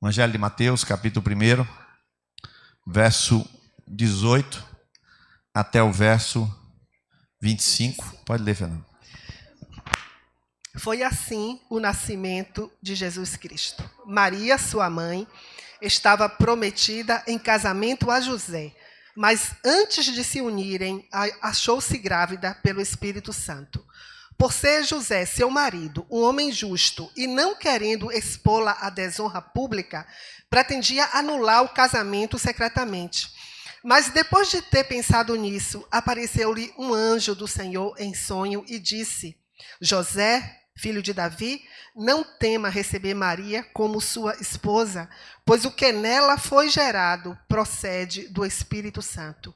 Evangelho de Mateus, capítulo 1, verso 18 até o verso 25. Pode ler, Fernando. Foi assim o nascimento de Jesus Cristo. Maria, sua mãe, estava prometida em casamento a José, mas antes de se unirem, achou-se grávida pelo Espírito Santo. Por ser José, seu marido, um homem justo, e não querendo expô-la à desonra pública, pretendia anular o casamento secretamente. Mas depois de ter pensado nisso, apareceu-lhe um anjo do Senhor em sonho e disse: José, filho de Davi, não tema receber Maria como sua esposa, pois o que nela foi gerado procede do Espírito Santo.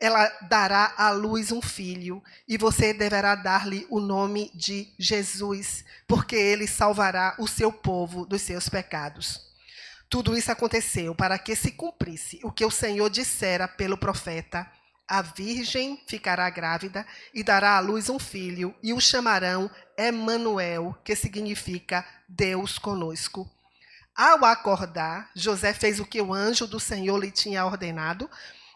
Ela dará à luz um filho, e você deverá dar-lhe o nome de Jesus, porque ele salvará o seu povo dos seus pecados. Tudo isso aconteceu para que se cumprisse o que o Senhor dissera pelo profeta: a virgem ficará grávida e dará à luz um filho, e o chamarão Emanuel, que significa Deus conosco. Ao acordar, José fez o que o anjo do Senhor lhe tinha ordenado,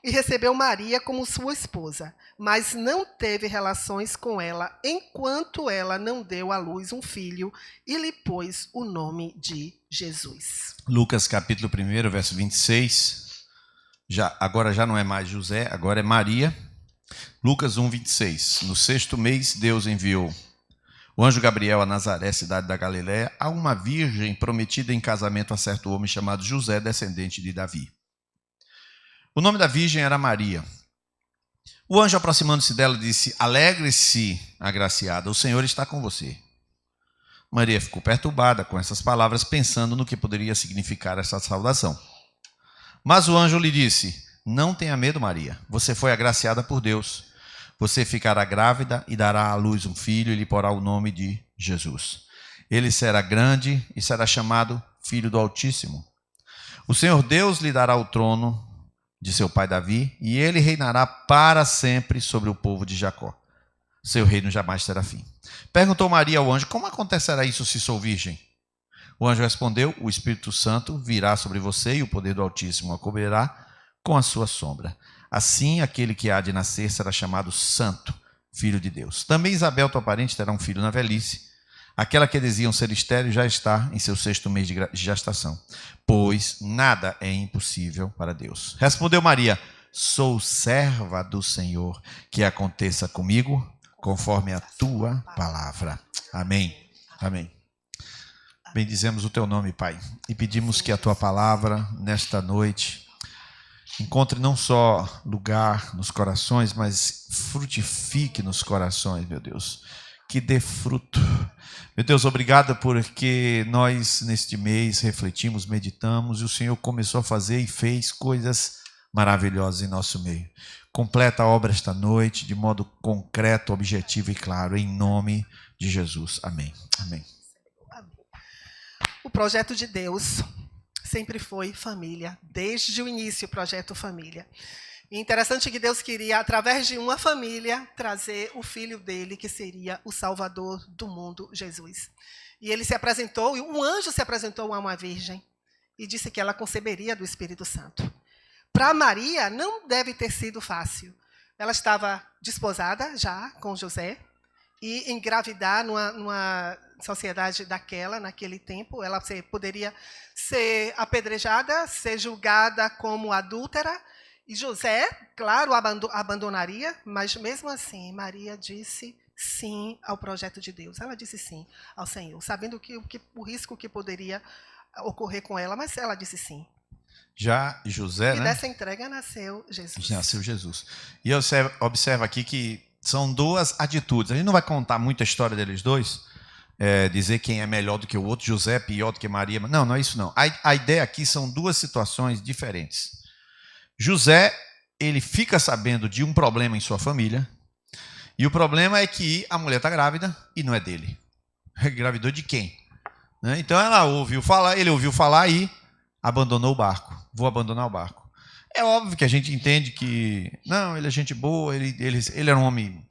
e recebeu Maria como sua esposa, mas não teve relações com ela, enquanto ela não deu à luz um filho e lhe pôs o nome de Jesus. Lucas capítulo 1, verso 26. Agora já não é mais José, agora é Maria. Lucas 1, 26. No 6º mês, Deus enviou o anjo Gabriel a Nazaré, cidade da Galiléia, a uma virgem prometida em casamento a certo homem chamado José, descendente de Davi. O nome da virgem era Maria. O anjo, aproximando-se dela, disse: alegre-se, agraciada, o Senhor está com você. Maria ficou perturbada com essas palavras, pensando no que poderia significar essa saudação. Mas o anjo lhe disse: não tenha medo, Maria, você foi agraciada por Deus. Você ficará grávida e dará à luz um filho e lhe porá o nome de Jesus. Ele será grande e será chamado Filho do Altíssimo. O Senhor Deus lhe dará o trono de seu pai Davi, e ele reinará para sempre sobre o povo de Jacó. Seu reino jamais terá fim. Perguntou Maria ao anjo: como acontecerá isso se sou virgem? O anjo respondeu: o Espírito Santo virá sobre você e o poder do Altíssimo a cobrirá com a sua sombra. Assim, aquele que há de nascer será chamado Santo, Filho de Deus. Também Isabel, tua parente, terá um filho na velhice. Aquela que diziam ser estéril já está em seu 6º mês de gestação, pois nada é impossível para Deus. Respondeu Maria: sou serva do Senhor, que aconteça comigo conforme a tua palavra. Amém. Amém. Bendizemos o teu nome, Pai, e pedimos que a tua palavra, nesta noite, encontre não só lugar nos corações, mas frutifique nos corações, meu Deus, que dê fruto. Meu Deus, obrigado porque nós neste mês refletimos, meditamos, e o Senhor começou a fazer e fez coisas maravilhosas em nosso meio. Completa a obra esta noite de modo concreto, objetivo e claro, em nome de Jesus. Amém. Amém. O projeto de Deus sempre foi família, desde o início, o projeto família. E interessante que Deus queria, através de uma família, trazer o filho dele, que seria o Salvador do mundo, Jesus. E ele se apresentou, e um anjo se apresentou a uma virgem e disse que ela conceberia do Espírito Santo. Para Maria, não deve ter sido fácil. Ela estava desposada já com José, e engravidar numa sociedade naquele tempo, ela poderia ser apedrejada, ser julgada como adúltera, e José, claro, abandonaria, mas mesmo assim, Maria disse sim ao projeto de Deus. Ela disse sim ao Senhor, sabendo o risco que poderia ocorrer com ela, mas ela disse sim. Já José, e dessa entrega nasceu Jesus. Nasceu Jesus. E observa aqui que são duas atitudes. A gente não vai contar muito a história deles dois, dizer quem é melhor do que o outro, José é pior do que Maria. Não, não é isso não. A ideia aqui são duas situações diferentes. José, ele fica sabendo de um problema em sua família, e o problema é que a mulher está grávida e não é dele. Engravidou de quem? Então ele ouviu falar e abandonou o barco. Vou abandonar o barco. É óbvio que a gente entende que, não, ele é gente boa, ele era um homem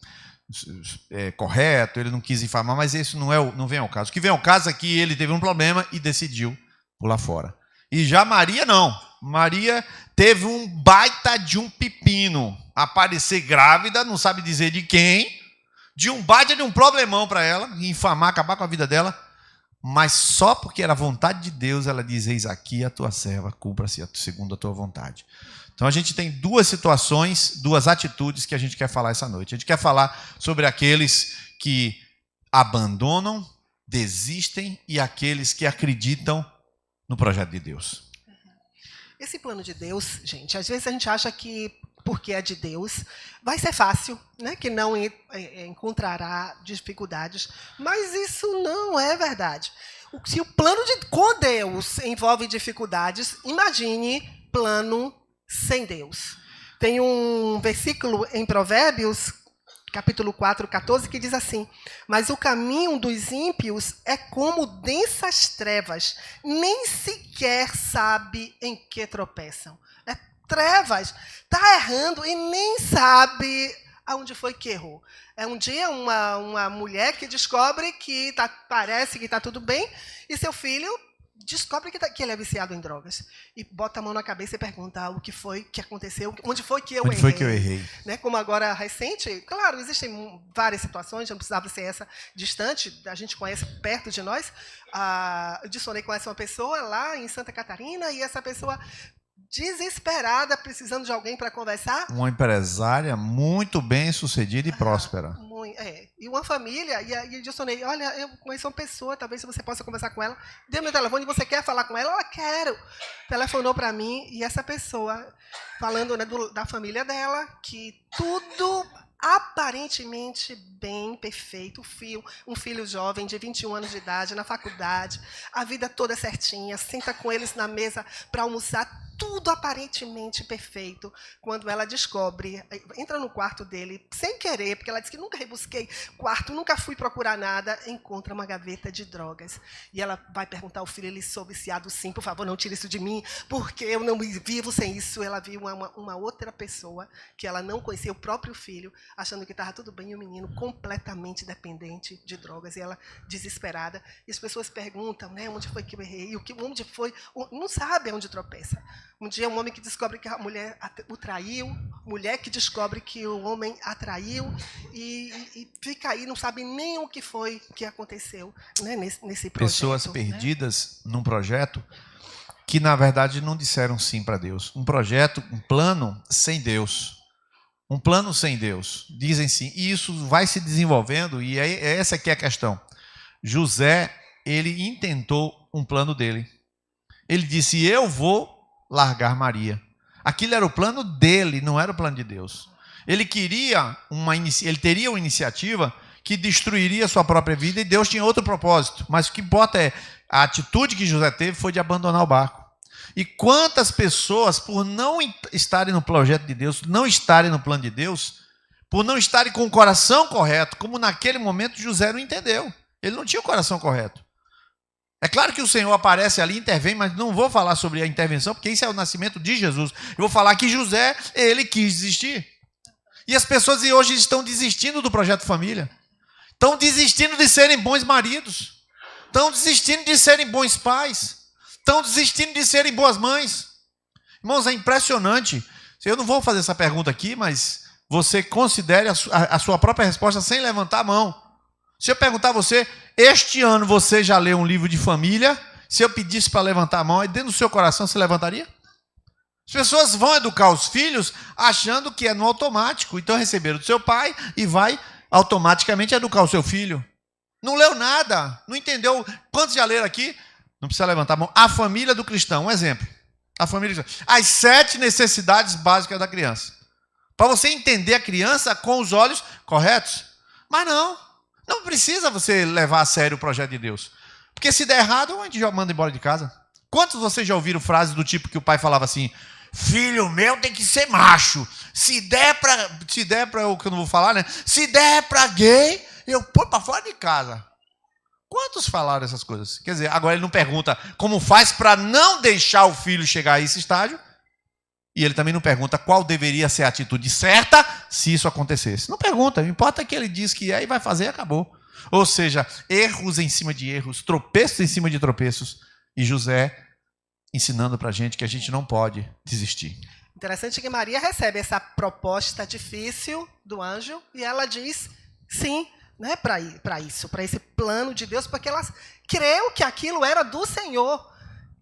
correto, ele não quis infamar, mas isso não vem ao caso. O que vem ao caso é que ele teve um problema e decidiu pular fora. E já Maria não. Maria teve um baita de um pepino. Aparecer grávida, não sabe dizer de quem, de um baita de um problemão para ela, infamar, acabar com a vida dela. Mas só porque era vontade de Deus, ela diz: eis aqui a tua serva, cumpra-se segundo a tua vontade. Então a gente tem duas situações, duas atitudes que a gente quer falar essa noite. A gente quer falar sobre aqueles que abandonam, desistem e aqueles que acreditam no projeto de Deus. Esse plano de Deus, gente, às vezes a gente acha que porque é de Deus vai ser fácil, né? Que não encontrará dificuldades, mas isso não é verdade. Se o plano com Deus envolve dificuldades, imagine plano sem Deus. Tem um versículo em Provérbios, capítulo 4, 14, que diz assim: mas o caminho dos ímpios é como densas trevas, nem sequer sabe em que tropeçam. É trevas, está errando e nem sabe aonde foi que errou. É um dia uma mulher que descobre que parece que está tudo bem, e seu filho descobre que ele é viciado em drogas. E bota a mão na cabeça e pergunta: o que foi que aconteceu? Onde foi que eu errei? Onde foi que eu errei? Né? Como agora recente, claro, existem várias situações, não precisava ser essa distante, a gente conhece perto de nós. O Dissonei conhece uma pessoa lá em Santa Catarina, e essa pessoa desesperada, precisando de alguém para conversar. Uma empresária muito bem sucedida e próspera. E uma família, e eu disse: olha, eu conheço uma pessoa, talvez se você possa conversar com ela. Dê meu telefone, você quer falar com ela? Ela: quero. Telefonou para mim, e essa pessoa, falando, né, da família dela, que tudo aparentemente bem, perfeito, um filho jovem de 21 anos de idade, na faculdade, a vida toda certinha, senta com eles na mesa para almoçar, tudo aparentemente perfeito, quando ela descobre, entra no quarto dele, sem querer, porque ela disse que nunca rebusquei quarto, nunca fui procurar nada, encontra uma gaveta de drogas. E ela vai perguntar ao filho: ele sou viciado sim, por favor, não tire isso de mim, porque eu não vivo sem isso. Ela viu uma outra pessoa, que ela não conhecia, o próprio filho, achando que estava tudo bem, e o menino completamente dependente de drogas, e ela desesperada. E as pessoas perguntam, né, onde foi que eu errei, onde foi, não sabe onde tropeça. Um dia, um homem que descobre que a mulher o traiu, mulher que descobre que o homem a traiu, e fica aí, não sabe nem o que foi que aconteceu, né, nesse projeto. Pessoas perdidas, né, num projeto que, na verdade, não disseram sim para Deus. Um projeto, um plano sem Deus. Um plano sem Deus. Dizem sim. E isso vai se desenvolvendo, e essa aqui é a questão. José, ele intentou um plano dele. Ele disse: eu vou largar Maria. Aquilo era o plano dele, não era o plano de Deus. Ele teria uma iniciativa que destruiria a sua própria vida, e Deus tinha outro propósito. Mas o que importa é a atitude que José teve foi de abandonar o barco. E quantas pessoas, por não estarem no projeto de Deus, não estarem no plano de Deus, por não estarem com o coração correto, como naquele momento José não entendeu. Ele não tinha o coração correto. É claro que o Senhor aparece ali, intervém, mas não vou falar sobre a intervenção, porque isso é o nascimento de Jesus. Eu vou falar que José, ele quis desistir. E as pessoas hoje estão desistindo do projeto família. Estão desistindo de serem bons maridos. Estão desistindo de serem bons pais. Estão desistindo de serem boas mães. Irmãos, é impressionante. Eu não vou fazer essa pergunta aqui, mas você considere a sua própria resposta sem levantar a mão. Se eu perguntar a você: este ano você já leu um livro de família? Se eu pedisse para levantar a mão, aí dentro do seu coração você levantaria? As pessoas vão educar os filhos achando que é no automático. Então receberam do seu pai e vai automaticamente educar o seu filho. Não leu nada, não entendeu. Quantos já leram aqui? Não precisa levantar a mão. A família do cristão, um exemplo. A família do cristão. As 7 necessidades básicas da criança. Para você entender a criança com os olhos corretos. Mas não precisa você levar a sério o projeto de Deus. Porque se der errado, a gente já manda embora de casa. Quantos de vocês já ouviram frases do tipo que o pai falava assim: filho meu tem que ser macho. Se der para o que eu não vou falar, né? Se der para gay, eu pôr para fora de casa. Quantos falaram essas coisas? Quer dizer, agora ele não pergunta como faz para não deixar o filho chegar a esse estágio. E ele também não pergunta qual deveria ser a atitude certa se isso acontecesse. Não pergunta, o que importa é que ele diz que é e vai fazer e acabou. Ou seja, erros em cima de erros, tropeços em cima de tropeços. E José ensinando para a gente não pode desistir. Interessante que Maria recebe essa proposta difícil do anjo e ela diz sim, né, para isso, para esse plano de Deus, porque ela creu que aquilo era do Senhor.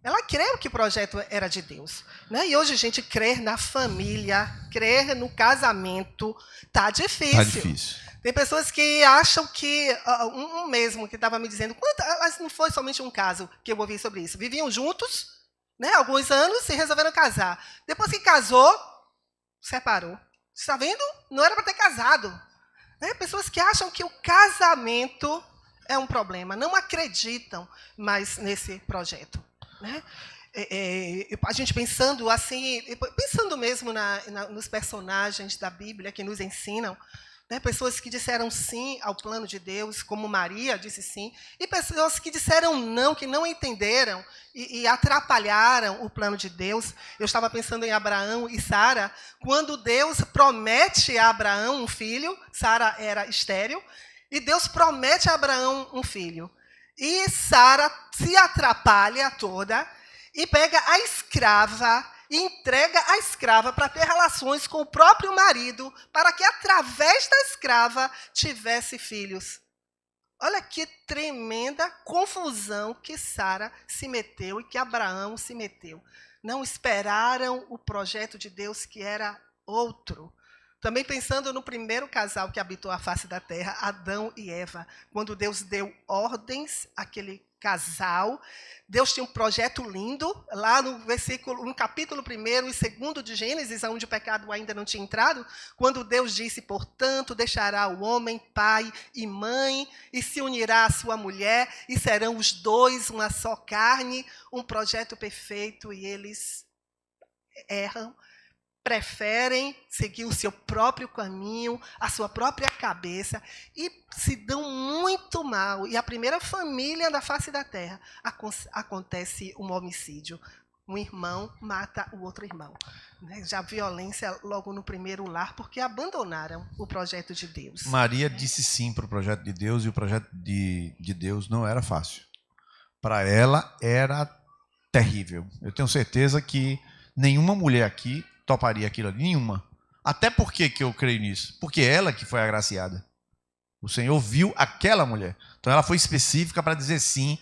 Ela creu que o projeto era de Deus. Né? E hoje a gente crer na família, crer no casamento, tá difícil. Tá difícil. Tem pessoas que acham que, um mesmo que estava me dizendo, mas não foi somente um caso que eu ouvi sobre isso. Viviam juntos, né, alguns anos, e resolveram casar. Depois que casou, separou. Está vendo? Não era para ter casado. Né? Pessoas que acham que o casamento é um problema, não acreditam mais nesse projeto. Né? A gente pensando assim, pensando mesmo nos personagens da Bíblia que nos ensinam, né? Pessoas que disseram sim ao plano de Deus, como Maria disse sim, e pessoas que disseram não, que não entenderam e atrapalharam o plano de Deus. Eu estava pensando em Abraão e Sara, quando Deus promete a Abraão um filho, Sara era estéril, e Deus promete a Abraão um filho. E Sara se atrapalha toda e pega a escrava e entrega a escrava para ter relações com o próprio marido, para que, através da escrava, tivesse filhos. Olha que tremenda confusão que Sara se meteu e que Abraão se meteu. Não esperaram o projeto de Deus, que era outro. Também pensando no primeiro casal que habitou a face da terra, Adão e Eva. Quando Deus deu ordens àquele casal, Deus tinha um projeto lindo, lá no capítulo 1 e 2 de Gênesis, onde o pecado ainda não tinha entrado, quando Deus disse, portanto, deixará o homem pai e mãe, e se unirá à sua mulher, e serão os dois uma só carne, um projeto perfeito, e eles erram, preferem seguir o seu próprio caminho, a sua própria cabeça, e se dão muito mal. E a primeira família da face da terra acontece um homicídio. Um irmão mata o outro irmão. Já violência logo no primeiro lar, porque abandonaram o projeto de Deus. Maria disse sim para o projeto de Deus, e o projeto de Deus não era fácil. Para ela era terrível. Eu tenho certeza que nenhuma mulher aqui toparia aquilo ali, nenhuma. Até porque que eu creio nisso? Porque ela que foi agraciada. O Senhor viu aquela mulher. Então ela foi específica para dizer sim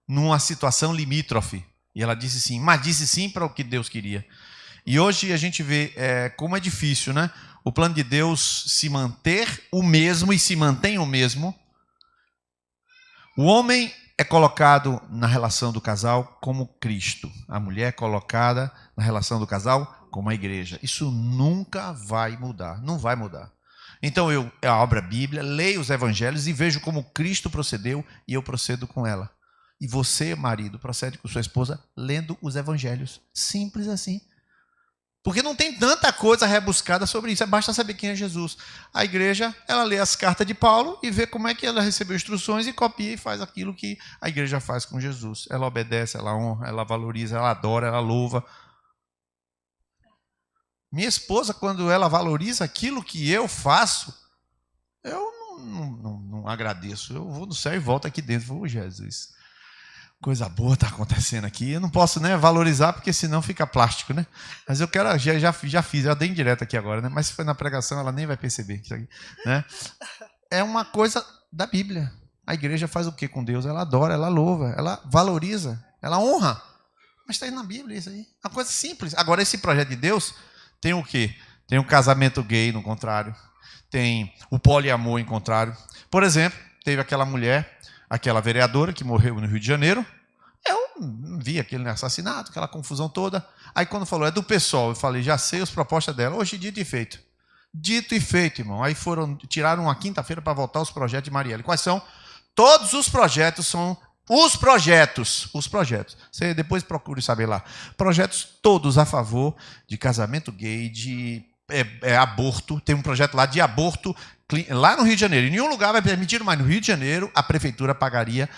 numa situação limítrofe. E ela disse sim, mas disse sim para o que Deus queria. E hoje a gente vê como é difícil, né? O plano de Deus se manter o mesmo e se mantém o mesmo. O homem é colocado na relação do casal como Cristo. A mulher é colocada na relação do casal como a igreja. Isso nunca vai mudar, não vai mudar. Então eu abro a Bíblia, leio os evangelhos e vejo como Cristo procedeu e eu procedo com ela. E você, marido, procede com sua esposa lendo os evangelhos. Simples assim. Porque não tem tanta coisa rebuscada sobre isso, basta saber quem é Jesus. A igreja, ela lê as cartas de Paulo e vê como é que ela recebeu instruções e copia e faz aquilo que a igreja faz com Jesus. Ela obedece, ela honra, ela valoriza, ela adora, ela louva. Minha esposa, quando ela valoriza aquilo que eu faço, eu não agradeço. Eu vou no céu e volto aqui dentro. Vou, Jesus, coisa boa está acontecendo aqui. Eu não posso, né, valorizar, porque senão fica plástico, né? Mas eu quero, já fiz, eu dei indireto aqui agora, né? Mas se foi na pregação, ela nem vai perceber isso aqui, né? É uma coisa da Bíblia. A igreja faz o que com Deus? Ela adora, ela louva, ela valoriza, ela honra. Mas está aí na Bíblia isso aí. Uma coisa simples. Agora, esse projeto de Deus tem o quê? Tem o casamento gay, no contrário. Tem o poliamor, em contrário. Por exemplo, teve aquela mulher, aquela vereadora que morreu no Rio de Janeiro. Eu vi aquele assassinato, aquela confusão toda. Aí quando falou, é do PSOL, eu falei, já sei as propostas dela. Hoje, dito e feito. Dito e feito, irmão. Aí tiraram uma quinta-feira para votar os projetos de Marielle. Quais são? Todos os projetos são os projetos. Você depois procure saber lá. Projetos todos a favor de casamento gay, de aborto. Tem um projeto lá de aborto lá no Rio de Janeiro. Em nenhum lugar vai permitir, mas no Rio de Janeiro a prefeitura pagaria,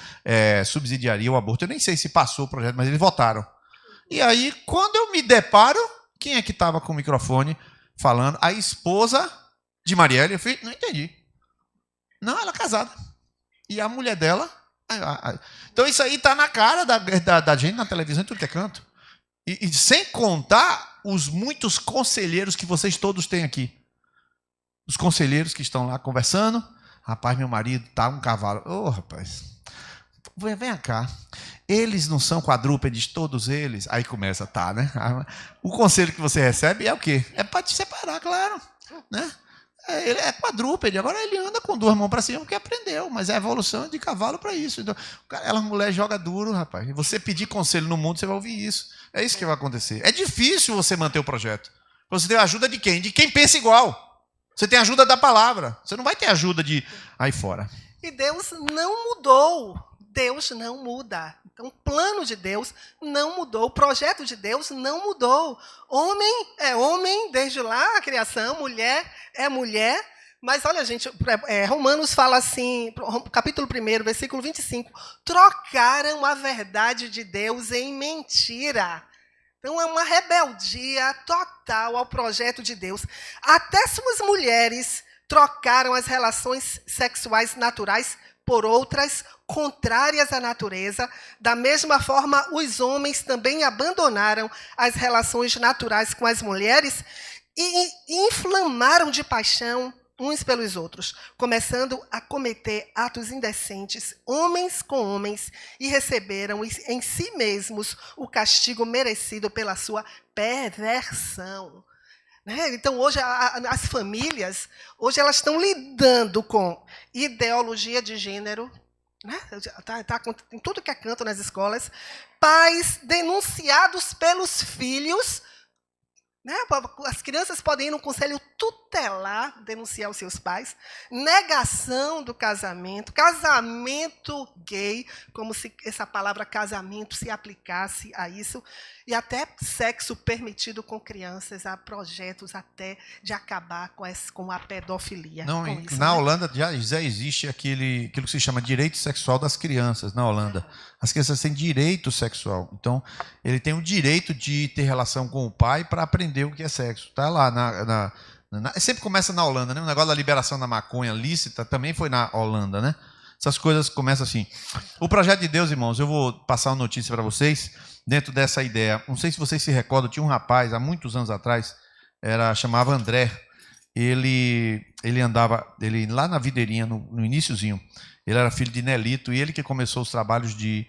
subsidiaria o aborto. Eu nem sei se passou o projeto, mas eles votaram. E aí, quando eu me deparo, quem é que estava com o microfone falando? A esposa de Marielle. Eu falei, não entendi. Não, ela é casada. E a mulher dela... Então isso aí está na cara da gente na televisão, em tudo que é canto. E sem contar os muitos conselheiros que vocês todos têm aqui. Os conselheiros que estão lá conversando. Rapaz, meu marido tá um cavalo. Ô, rapaz, vem cá. Eles não são quadrúpedes, todos eles? Aí começa, tá, né? O conselho que você recebe é o quê? É para te separar, claro. Né? Ele é quadrúpede, agora ele anda com duas mãos para cima porque aprendeu, mas é a evolução de cavalo para isso. Então, aquela mulher joga duro, rapaz. E você pedir conselho no mundo, você vai ouvir isso. É isso que vai acontecer. É difícil você manter o projeto. Você tem a ajuda de quem? De quem pensa igual. Você tem a ajuda da palavra. Você não vai ter ajuda de aí fora. E Deus não mudou. Deus não muda. Então, o plano de Deus não mudou. O projeto de Deus não mudou. Homem é homem desde lá, a criação. Mulher é mulher. Mas, olha, gente, Romanos fala assim, capítulo 1, versículo 25. Trocaram a verdade de Deus em mentira. Então, é uma rebeldia total ao projeto de Deus. Até suas mulheres trocaram as relações sexuais naturais por outras contrárias à natureza. Da mesma forma, os homens também abandonaram as relações naturais com as mulheres e inflamaram de paixão uns pelos outros, começando a cometer atos indecentes, homens com homens, e receberam em si mesmos o castigo merecido pela sua perversão. Né? Então, hoje, as famílias, hoje elas estão lidando com ideologia de gênero, né? Tá em tudo que é canto nas escolas, pais denunciados pelos filhos. Né? As crianças podem ir no conselho tutelar, denunciar os seus pais, negação do casamento, casamento gay, como se essa palavra casamento se aplicasse a isso, e até sexo permitido com crianças, há projetos até de acabar com a pedofilia. Não, com isso, na né? Holanda já existe aquilo que se chama direito sexual das crianças, na Holanda. As crianças têm direito sexual. Então, ele tem o direito de ter relação com o pai para aprender o que é sexo. Está lá sempre começa na Holanda, né? O negócio da liberação da maconha lícita também foi na Holanda, né? Essas coisas começam assim. O projeto de Deus, irmãos, eu vou passar uma notícia para vocês, dentro dessa ideia. Não sei se vocês se recordam, tinha um rapaz, há muitos anos atrás, chamava André. Ele andava lá na Videirinha, no iniciozinho. Ele era filho de Nelito, e ele que começou os trabalhos de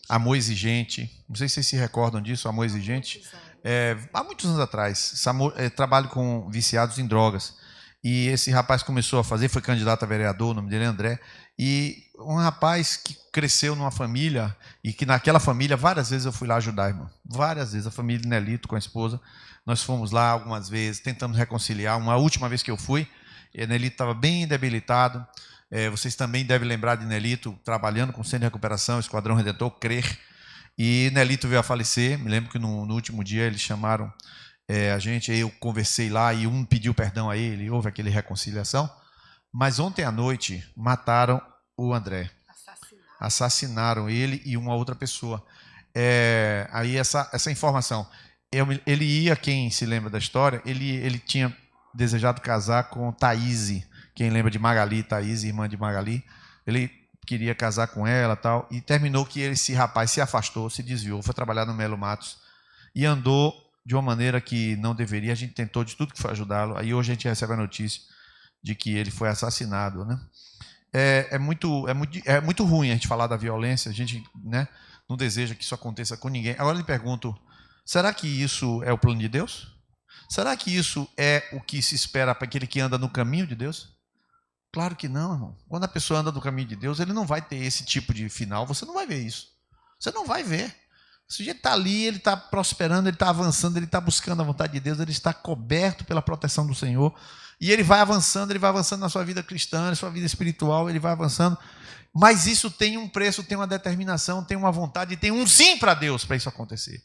Amor Exigente. Não sei se vocês se recordam disso, Amor Exigente. Há muitos anos atrás, trabalho com viciados em drogas. E esse rapaz começou a fazer, foi candidato a vereador, o nome dele é André. E um rapaz que cresceu numa família, e que naquela família, várias vezes eu fui lá ajudar, irmão. Várias vezes, a família de Nelito com a esposa. Nós fomos lá algumas vezes, tentamos reconciliar. Uma última vez que eu fui, Nelito estava bem debilitado. Vocês também devem lembrar de Nelito trabalhando com o Centro de Recuperação, Esquadrão Redentor, CRER. E Nelito veio a falecer. Me lembro que no último dia eles chamaram a gente, eu conversei lá e um pediu perdão a ele, houve aquela reconciliação. Mas ontem à noite mataram o André. Assassinaram ele e uma outra pessoa. Aí essa informação. Ele ia, quem se lembra da história, ele tinha desejado casar com Thaís. Quem lembra de Magali, Thaís, irmã de Magali. Ele queria casar com ela, tal, e terminou que esse rapaz se afastou, se desviou, foi trabalhar no Melo Matos e andou de uma maneira que não deveria. A gente tentou de tudo que foi ajudá-lo. Aí hoje a gente recebe a notícia de que ele foi assassinado, né? É muito ruim a gente falar da violência. A gente, né, não deseja que isso aconteça com ninguém. Agora eu lhe pergunto, será que isso é o plano de Deus? Será que isso é o que se espera para aquele que anda no caminho de Deus? Claro que não, irmão. Quando a pessoa anda no caminho de Deus, ele não vai ter esse tipo de final. Você não vai ver isso. Você não vai ver. O sujeito está ali, ele está prosperando, ele está avançando, ele está buscando a vontade de Deus, ele está coberto pela proteção do Senhor. E ele vai avançando na sua vida cristã, na sua vida espiritual, ele vai avançando. Mas isso tem um preço, tem uma determinação, tem uma vontade, tem um sim para Deus para isso acontecer.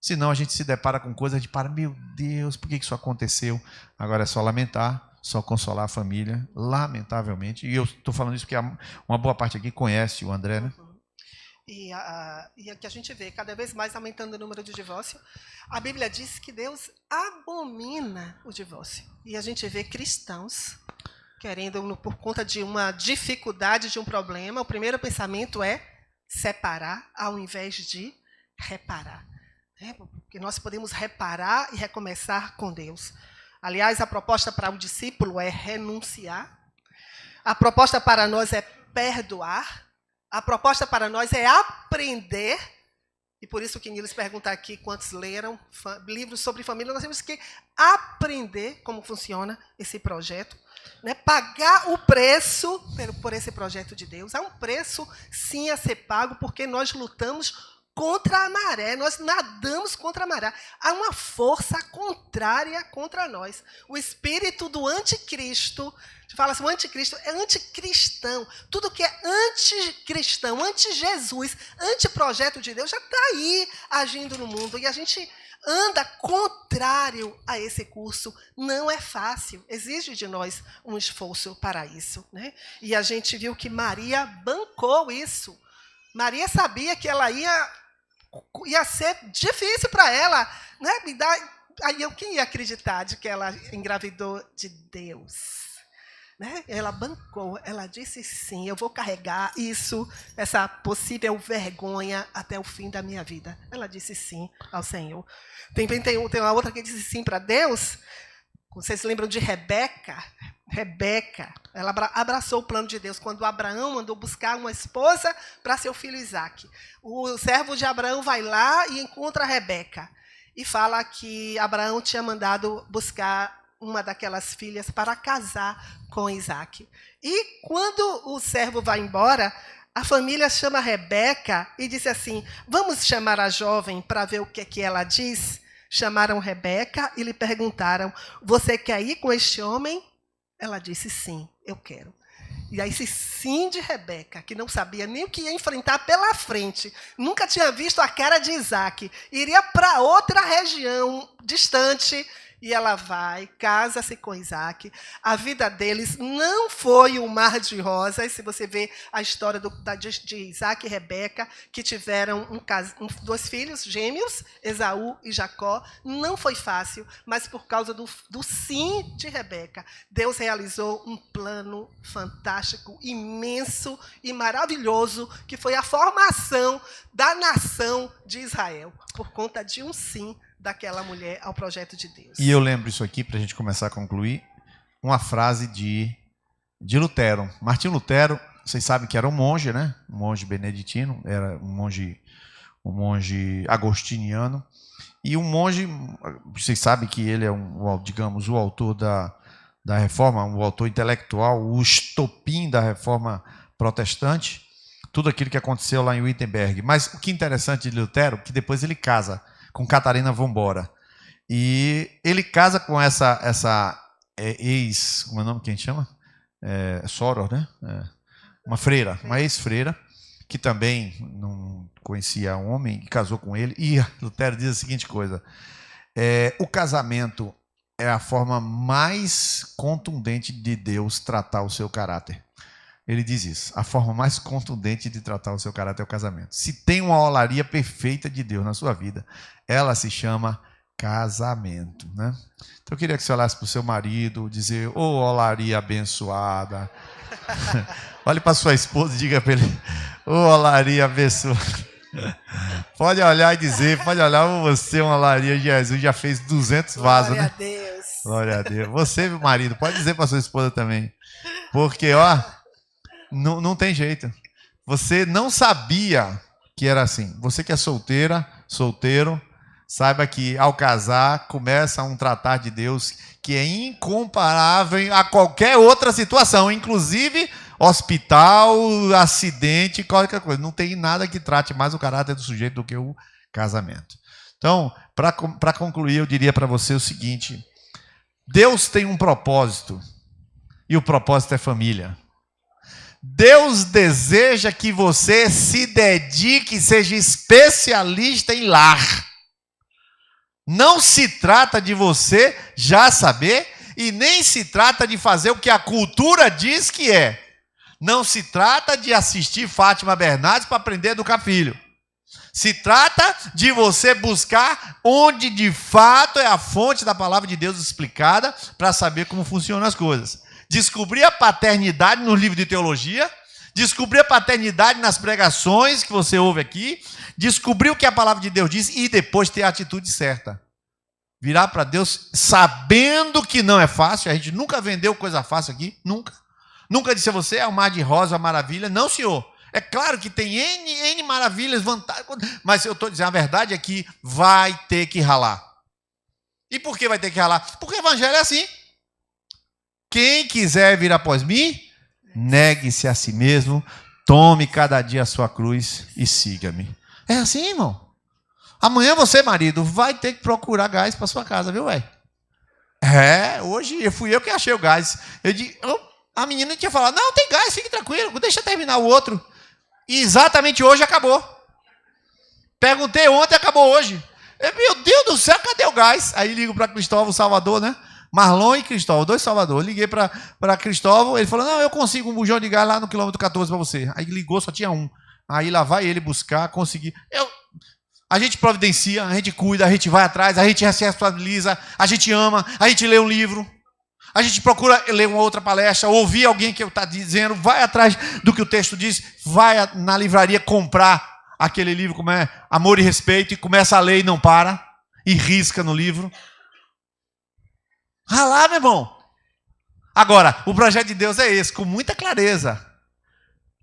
Senão a gente se depara com coisas de meu Deus, por que isso aconteceu? Agora é só lamentar, só consolar a família, lamentavelmente. E eu estou falando isso porque uma boa parte aqui conhece o André, né? E aqui a gente vê cada vez mais aumentando o número de divórcio. A Bíblia diz que Deus abomina o divórcio. E a gente vê cristãos querendo, por conta de uma dificuldade, de um problema, o primeiro pensamento é separar ao invés de reparar. Porque nós podemos reparar e recomeçar com Deus. Aliás, a proposta para o discípulo é renunciar. A proposta para nós é perdoar. A proposta para nós é aprender. E por isso que Niles pergunta aqui quantos leram livros sobre família. Nós temos que aprender como funciona esse projeto. Né? Pagar o preço por esse projeto de Deus. Há um preço, sim, a ser pago, porque nós lutamos contra a maré, nós nadamos contra a maré. Há uma força contrária contra nós. O espírito do anticristo, a gente fala assim, o anticristo é anticristão. Tudo que é anticristão, anti-Jesus, anti-projeto de Deus, já está aí agindo no mundo. E a gente anda contrário a esse curso. Não é fácil, exige de nós um esforço para isso. Né? E a gente viu que Maria bancou isso. Maria sabia que ela ia ser difícil para ela, né? Aí quem ia acreditar de que ela engravidou de Deus? Né? Ela bancou, ela disse sim, eu vou carregar isso, essa possível vergonha até o fim da minha vida. Ela disse sim ao Senhor. Tem uma outra que disse sim para Deus. Vocês lembram de Rebeca? Rebeca, ela abraçou o plano de Deus quando Abraão mandou buscar uma esposa para seu filho Isaque. O servo de Abraão vai lá e encontra Rebeca e fala que Abraão tinha mandado buscar uma daquelas filhas para casar com Isaque. E quando o servo vai embora, a família chama Rebeca e disse assim, vamos chamar a jovem para ver o que ela diz? Chamaram Rebeca e lhe perguntaram, você quer ir com este homem? Ela disse, sim, eu quero. E aí esse sim de Rebeca, que não sabia nem o que ia enfrentar pela frente, nunca tinha visto a cara de Isaque, iria para outra região distante, e ela vai, casa-se com Isaque. A vida deles não foi um mar de rosas. Se você vê a história de Isaque e Rebeca, que tiveram dois filhos gêmeos, Esaú e Jacó, não foi fácil, mas por causa do sim de Rebeca, Deus realizou um plano fantástico, imenso e maravilhoso, que foi a formação da nação de Israel, por conta de um sim daquela mulher ao projeto de Deus. E eu lembro isso aqui, para a gente começar a concluir, uma frase de Lutero. Martinho Lutero, vocês sabem que era um monge, né? Um monge beneditino, era um monge agostiniano. E um monge, vocês sabem que ele é, digamos, o autor da reforma, o autor intelectual, o estopim da reforma protestante, tudo aquilo que aconteceu lá em Wittenberg. Mas o que é interessante de Lutero, que depois ele casa com Catarina Vambora. E ele casa com essa ex... Como é o nome que a gente chama? Soror, né? Uma ex-freira, que também não conhecia um homem, e casou com ele. E Lutero diz a seguinte coisa. O casamento é a forma mais contundente de Deus tratar o seu caráter. Ele diz isso. A forma mais contundente de tratar o seu caráter é o casamento. Se tem uma olaria perfeita de Deus na sua vida, ela se chama casamento. Né? Então eu queria que você olhasse para o seu marido, dizer, ô olaria abençoada. Olhe para sua esposa e diga para ele, ô olaria abençoada. Pode olhar e dizer, você é uma olaria, Jesus já fez 200 vasos. Glória né? a Deus. Glória a Deus. Você, meu marido, pode dizer para sua esposa também. Porque, ó... Não tem jeito. Você não sabia que era assim. Você que é solteiro, saiba que ao casar começa um tratar de Deus que é incomparável a qualquer outra situação, inclusive hospital, acidente, qualquer coisa. Não tem nada que trate mais o caráter do sujeito do que o casamento. Então, para concluir, eu diria para você o seguinte: Deus tem um propósito, e o propósito é família. Deus deseja que você se dedique, seja especialista em lar. Não se trata de você já saber e nem se trata de fazer o que a cultura diz que é. Não se trata de assistir Fátima Bernardes para aprender a educar filho. Se trata de você buscar onde de fato é a fonte da palavra de Deus explicada para saber como funcionam as coisas. Descobrir a paternidade no livro de teologia, descobrir a paternidade nas pregações que você ouve aqui, descobrir o que a palavra de Deus diz e depois ter a atitude certa. Virar para Deus sabendo que não é fácil. A gente nunca vendeu coisa fácil aqui, nunca. Nunca disse a você, é um mar de rosa, uma maravilha. Não, senhor. É claro que tem N maravilhas, vantagens, mas eu estou dizendo, a verdade é que vai ter que ralar. E por que vai ter que ralar? Porque o evangelho é assim. Quem quiser vir após mim, negue-se a si mesmo, tome cada dia a sua cruz e siga-me. É assim, irmão. Amanhã você, marido, vai ter que procurar gás para sua casa, viu, velho? Hoje fui eu que achei o gás. A menina tinha falado, não, tem gás, fique tranquilo, deixa terminar o outro. E exatamente hoje acabou. Perguntei ontem, acabou hoje. Meu Deus do céu, cadê o gás? Aí ligo para Cristóvão, Salvador, né? Marlon e Cristóvão, 2 Salvador. Liguei para Cristóvão, ele falou, não, eu consigo um bujão de gás lá no quilômetro 14 para você. Aí ligou, só tinha um. Aí lá vai ele buscar, conseguir. A gente providencia, a gente cuida, a gente vai atrás, a gente se responsabiliza, a gente ama, a gente lê um livro, a gente procura ler uma outra palestra, ouvir alguém que está dizendo, vai atrás do que o texto diz, vai na livraria comprar aquele livro, como é Amor e Respeito, e começa a ler e não para, e risca no livro. Ralar, meu irmão. Agora, o projeto de Deus é esse, com muita clareza.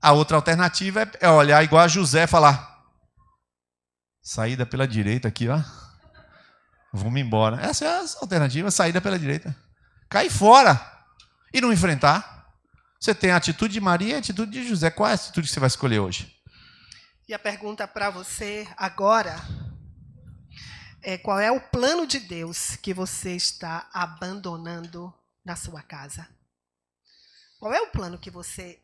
A outra alternativa é olhar igual a José e falar, saída pela direita aqui, ó. Vamos embora. Essa é a alternativa, saída pela direita. Cair fora e não enfrentar. Você tem a atitude de Maria e a atitude de José. Qual é a atitude que você vai escolher hoje? E a pergunta para você agora é: qual é o plano de Deus que você está abandonando na sua casa? Qual é o plano que você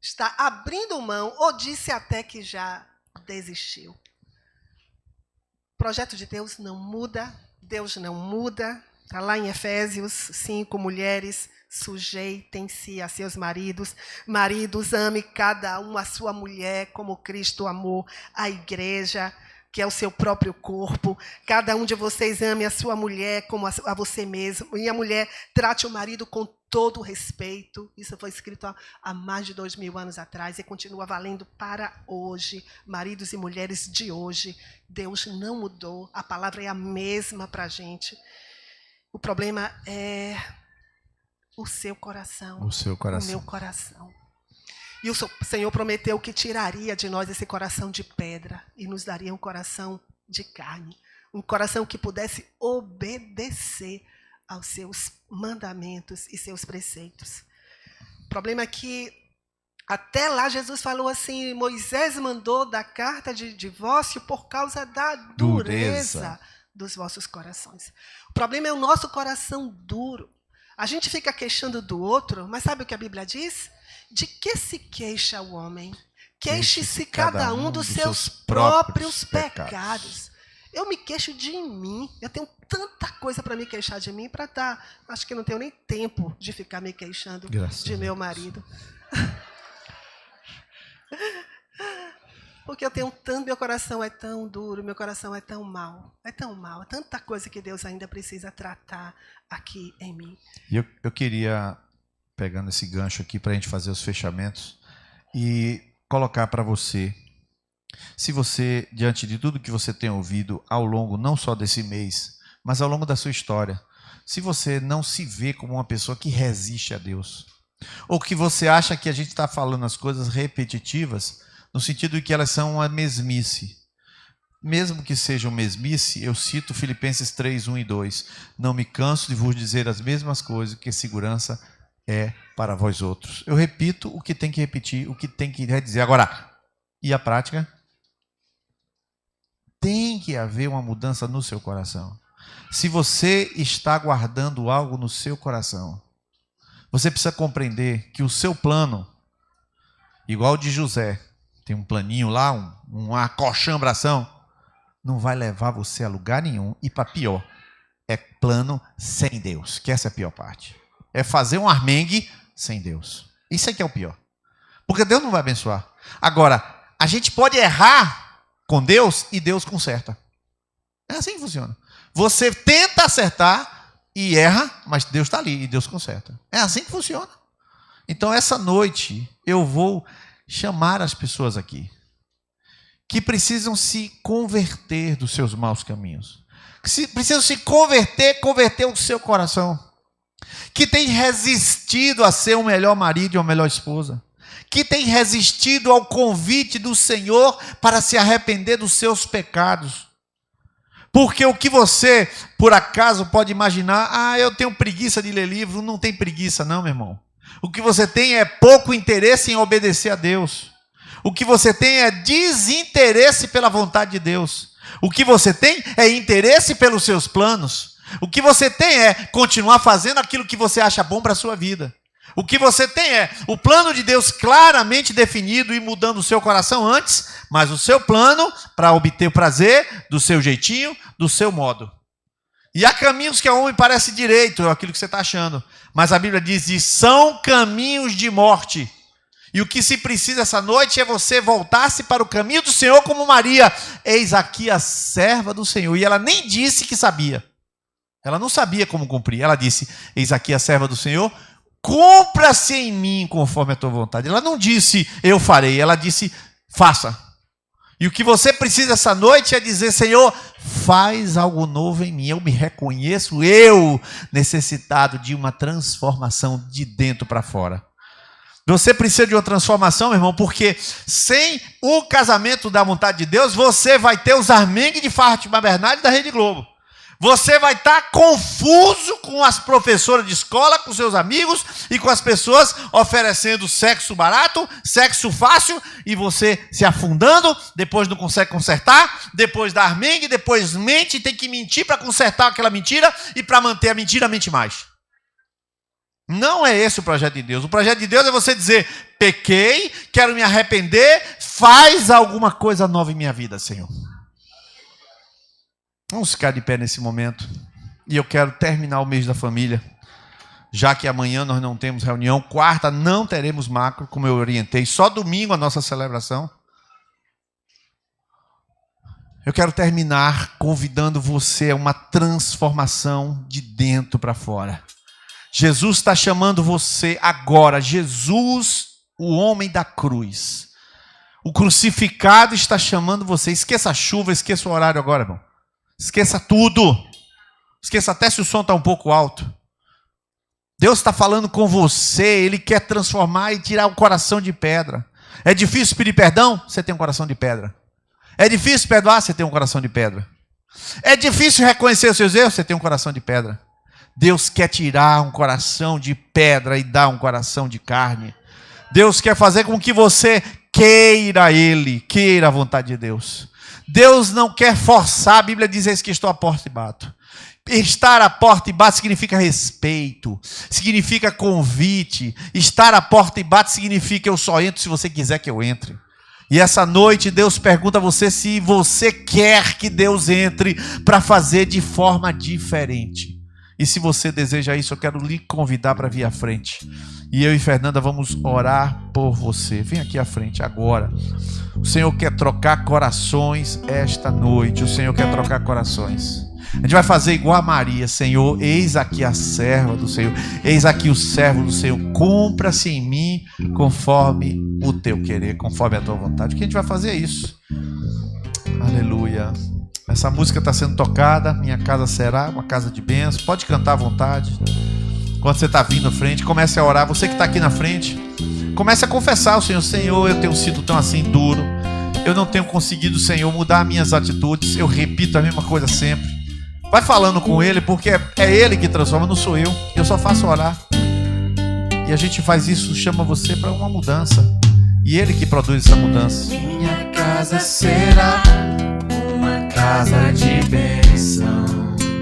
está abrindo mão ou disse até que já desistiu? O projeto de Deus não muda, Deus não muda. Está lá em Efésios 5, mulheres, sujeitem-se a seus maridos. Maridos, ame cada um a sua mulher como Cristo amou a igreja, que é o seu próprio corpo. Cada um de vocês ame a sua mulher como a você mesmo. E a mulher trate o marido com todo respeito. Isso foi escrito há mais de 2000 anos atrás e continua valendo para hoje. Maridos e mulheres de hoje. Deus não mudou. A palavra é a mesma para a gente. O problema é o seu coração. O seu coração. O meu coração. E o Senhor prometeu que tiraria de nós esse coração de pedra e nos daria um coração de carne. Um coração que pudesse obedecer aos seus mandamentos e seus preceitos. O problema é que até lá Jesus falou assim, Moisés mandou dar carta de divórcio por causa da dureza dos vossos corações. O problema é o nosso coração duro. A gente fica queixando do outro, mas sabe o que a Bíblia diz? De que se queixa o homem? Queixe-se cada um dos seus próprios pecados. Eu me queixo de mim. Eu tenho tanta coisa para me queixar de mim para estar. Acho que não tenho nem tempo de ficar me queixando de meu marido. Porque eu tenho tanto, meu coração é tão duro, meu coração é tão mau. É tão mau, é tanta coisa que Deus ainda precisa tratar aqui em mim. E eu queria, pegando esse gancho aqui para a gente fazer os fechamentos, e colocar para você, se você, diante de tudo que você tem ouvido ao longo não só desse mês, mas ao longo da sua história, se você não se vê como uma pessoa que resiste a Deus, ou que você acha que a gente está falando as coisas repetitivas, no sentido de que elas são uma mesmice. Mesmo que sejam mesmice, eu cito Filipenses 3, 1 e 2. Não me canso de vos dizer as mesmas coisas, que segurança é para vós outros. Eu repito o que tem que repetir, o que tem que dizer. Agora, e a prática? Tem que haver uma mudança no seu coração. Se você está guardando algo no seu coração, você precisa compreender que o seu plano, igual o de José, tem um planinho lá, uma coxambração, não vai levar você a lugar nenhum. E para pior, é plano sem Deus, que essa é a pior parte. É fazer um armengue sem Deus. Isso é que é o pior. Porque Deus não vai abençoar. Agora, a gente pode errar com Deus e Deus conserta. É assim que funciona. Você tenta acertar e erra, mas Deus está ali e Deus conserta. É assim que funciona. Então, essa noite, eu vou chamar as pessoas aqui que precisam se converter dos seus maus caminhos, que precisam se converter o seu coração, que tem resistido a ser um melhor marido e uma melhor esposa, que tem resistido ao convite do Senhor para se arrepender dos seus pecados. Porque o que você, por acaso, pode imaginar, eu tenho preguiça de ler livro. Não tem preguiça não, meu irmão. O que você tem é pouco interesse em obedecer a Deus. O que você tem é desinteresse pela vontade de Deus. O que você tem é interesse pelos seus planos. O que você tem é continuar fazendo aquilo que você acha bom para a sua vida. O que você tem é o plano de Deus claramente definido e mudando o seu coração antes, mas o seu plano para obter o prazer do seu jeitinho, do seu modo. E há caminhos que ao homem parece direito, é aquilo que você está achando. Mas a Bíblia diz, são caminhos de morte. E o que se precisa essa noite é você voltar-se para o caminho do Senhor como Maria. Eis aqui a serva do Senhor. E ela nem disse que sabia. Ela não sabia como cumprir. Ela disse, eis aqui a serva do Senhor, cumpra-se em mim conforme a tua vontade. Ela não disse, eu farei. Ela disse, faça. E o que você precisa essa noite é dizer, Senhor, faz algo novo em mim. Eu me reconheço, eu necessitado de uma transformação de dentro para fora. Você precisa de uma transformação, meu irmão, porque sem o casamento da vontade de Deus, você vai ter os armengues de Fátima Bernardes da Rede Globo. Você vai estar confuso com as professoras de escola, com seus amigos e com as pessoas oferecendo sexo barato, sexo fácil, e você se afundando, depois não consegue consertar, depois dá armengue, depois mente, tem que mentir para consertar aquela mentira, e para manter a mentira, mente mais. Não é esse o projeto de Deus. O projeto de Deus é você dizer, pequei, quero me arrepender, faz alguma coisa nova em minha vida, Senhor. Vamos ficar de pé nesse momento. E eu quero terminar o mês da família. Já que amanhã nós não temos reunião, quarta não teremos macro, como eu orientei, só domingo a nossa celebração. Eu quero terminar convidando você a uma transformação de dentro para fora. Jesus está chamando você agora. Jesus, o homem da cruz. O crucificado está chamando você. Esqueça a chuva, esqueça o horário agora, irmão. Esqueça tudo. Esqueça até se o som está um pouco alto. Deus está falando com você. Ele quer transformar e tirar o coração de pedra. É difícil pedir perdão? Você tem um coração de pedra. É difícil perdoar? Você tem um coração de pedra. É difícil reconhecer os seus erros? Você tem um coração de pedra. Deus quer tirar um coração de pedra e dar um coração de carne. Deus quer fazer com que você queira Ele, queira a vontade de Deus. Deus não quer forçar. A Bíblia diz, eis que estou à porta e bato. Estar à porta e bato significa respeito, significa convite. Estar à porta e bato significa eu só entro se você quiser que eu entre. E essa noite Deus pergunta a você se você quer que Deus entre para fazer de forma diferente. E se você deseja isso, eu quero lhe convidar para vir à frente. E eu e Fernanda vamos orar por você. Vem aqui à frente agora. O Senhor quer trocar corações esta noite. O Senhor quer trocar corações. A gente vai fazer igual a Maria. Senhor, eis aqui a serva do Senhor. Eis aqui o servo do Senhor. Cumpra-se em mim conforme o teu querer, conforme a tua vontade. O que a gente vai fazer é isso. Aleluia. Essa música está sendo tocada. Minha casa será uma casa de bênçãos. Pode cantar à vontade. Quando você está vindo à frente, comece a orar. Você que está aqui na frente, comece a confessar ao Senhor. Senhor, eu tenho sido tão assim duro. Eu não tenho conseguido, Senhor, mudar minhas atitudes. Eu repito a mesma coisa sempre. Vai falando com Ele, porque é Ele que transforma, não sou eu. Eu só faço orar. E a gente faz isso, chama você para uma mudança. E Ele que produz essa mudança. Minha casa será uma casa de bênção.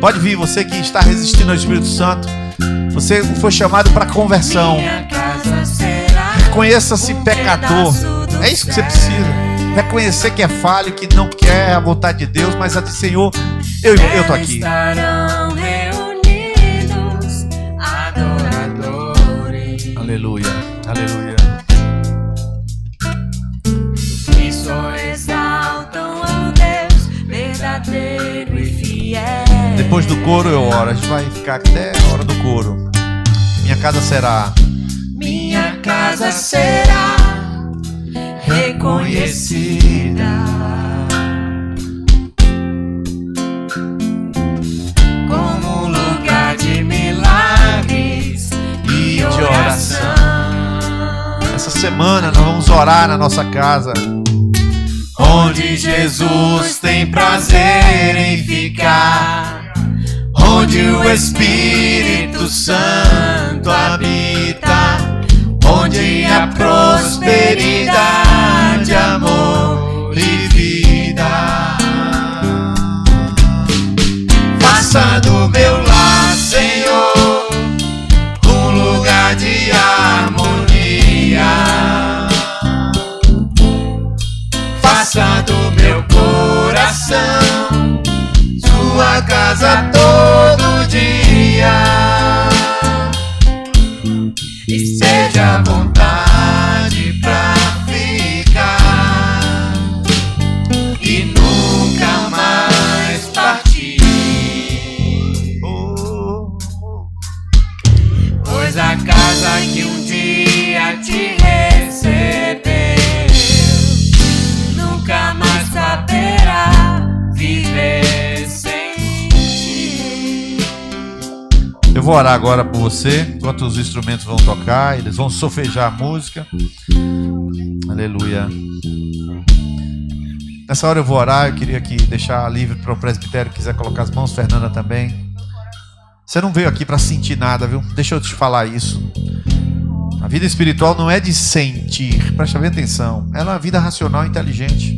Pode vir, você que está resistindo ao Espírito Santo. Você foi chamado para conversão. Reconheça-se pecador. É isso que você precisa. Reconhecer que é falho, que não quer a vontade de Deus, mas a de Senhor, eu estou aqui. Estarão reunidos adoradores. Aleluia, aleluia. E só exaltam ao Deus verdadeiro e fiel. Depois do coro eu oro. A gente vai ficar até a hora do coro. Minha casa será. Minha casa será reconhecida como lugar de milagres e de oração. Essa semana nós vamos orar na nossa casa, Onde Jesus tem prazer em ficar, onde o Espírito Santo habita, onde há prosperidade, amor e vida. Faça do meu lar, Senhor, um lugar de harmonia. Faça do meu coração sua casa todo dia. Esteja à vontade pra ficar e nunca mais partir. Pois a casa que um dia te recebeu nunca mais saberá viver sem ti. Eu vou orar agora por você, enquanto os instrumentos vão tocar, eles vão solfejar a música. Aleluia. Nessa hora eu vou orar, eu queria aqui deixar livre para o presbitério que quiser colocar as mãos, Fernanda também. Você não veio aqui para sentir nada, viu? Deixa eu te falar isso. A vida espiritual não é de sentir, presta bem atenção. Ela é uma vida racional e inteligente.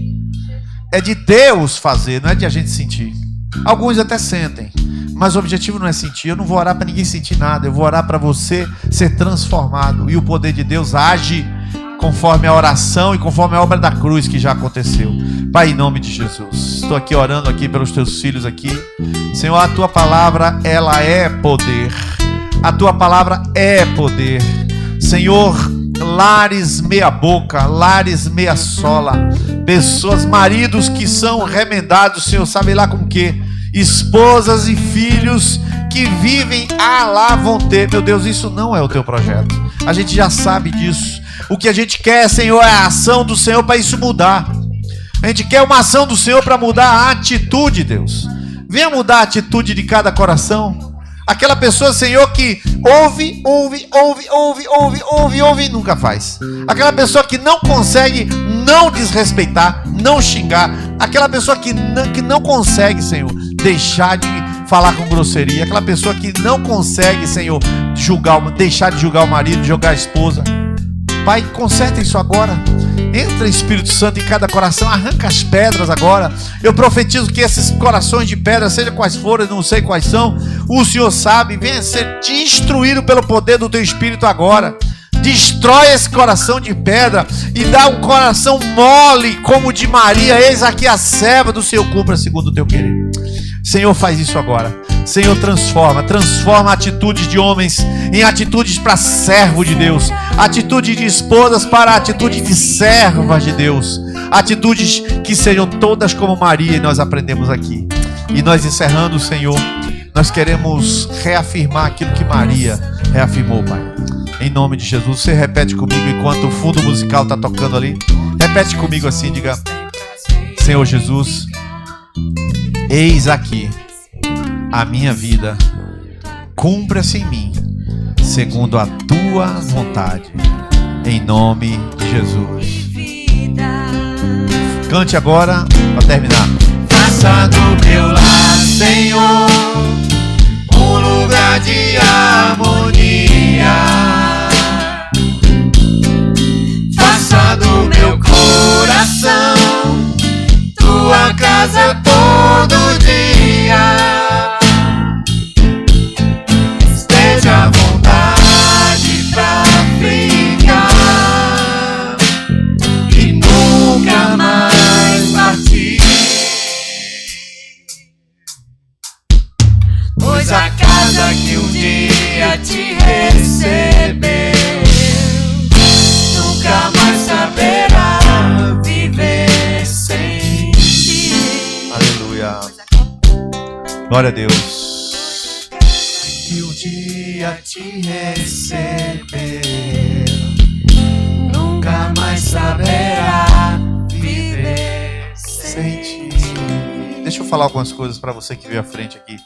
É de Deus fazer, não é de a gente sentir. Alguns até sentem, mas o objetivo não é sentir. Eu não vou orar para ninguém sentir nada. Eu vou orar para você ser transformado. E o poder de Deus age conforme a oração e conforme a obra da cruz que já aconteceu. Pai, em nome de Jesus, estou aqui orando aqui pelos teus filhos aqui. Senhor, a tua palavra, ela é poder. A tua palavra é poder. Senhor, lares meia boca, lares meia sola, pessoas, maridos que são remendados, Senhor, sabe lá com o quê? Esposas e filhos que vivem, lá vão ter. Meu Deus, isso não é o teu projeto. A gente já sabe disso. O que a gente quer, Senhor, é a ação do Senhor para isso mudar. A gente quer uma ação do Senhor para mudar a atitude, Deus. Venha mudar a atitude de cada coração. Aquela pessoa, Senhor, que ouve e nunca faz. Aquela pessoa que não consegue não desrespeitar, não xingar. Aquela pessoa que não consegue, Senhor, deixar de falar com grosseria. Aquela pessoa que não consegue, Senhor, deixar de julgar o marido, julgar a esposa. Pai, conserta isso agora. Entra, Espírito Santo, em cada coração. Arranca as pedras agora. Eu profetizo que esses corações de pedra, seja quais forem, não sei quais são, o Senhor sabe, venha ser destruído pelo poder do teu Espírito agora. Destrói esse coração de pedra e dá um coração mole como o de Maria. Eis aqui a serva do Senhor, cumpra segundo o teu querer. Senhor, faz isso agora. Senhor, transforma atitudes de homens em atitudes para servo de Deus, atitude de esposas para atitude de servas de Deus, atitudes que sejam todas como Maria, e nós aprendemos aqui. E nós encerrando, Senhor, nós queremos reafirmar aquilo que Maria reafirmou, Pai. Em nome de Jesus, você repete comigo enquanto o fundo musical está tocando ali. Repete comigo assim, diga: Senhor Jesus, eis aqui a minha vida, cumpra-se em mim, segundo a tua vontade, em nome de Jesus. Cante agora, para terminar. Faça do meu lar, Senhor, um lugar de harmonia. Faça do meu coração tua casa todo dia. Esteja à vontade pra ficar e nunca mais partir. Pois a casa que um dia te recebeu nunca mais saberá viver sem ti. Aleluia. Glória a Deus. Que um dia te recebeu jamais saberá viver sem ti. Deixa eu falar algumas coisas para você que veio à frente aqui.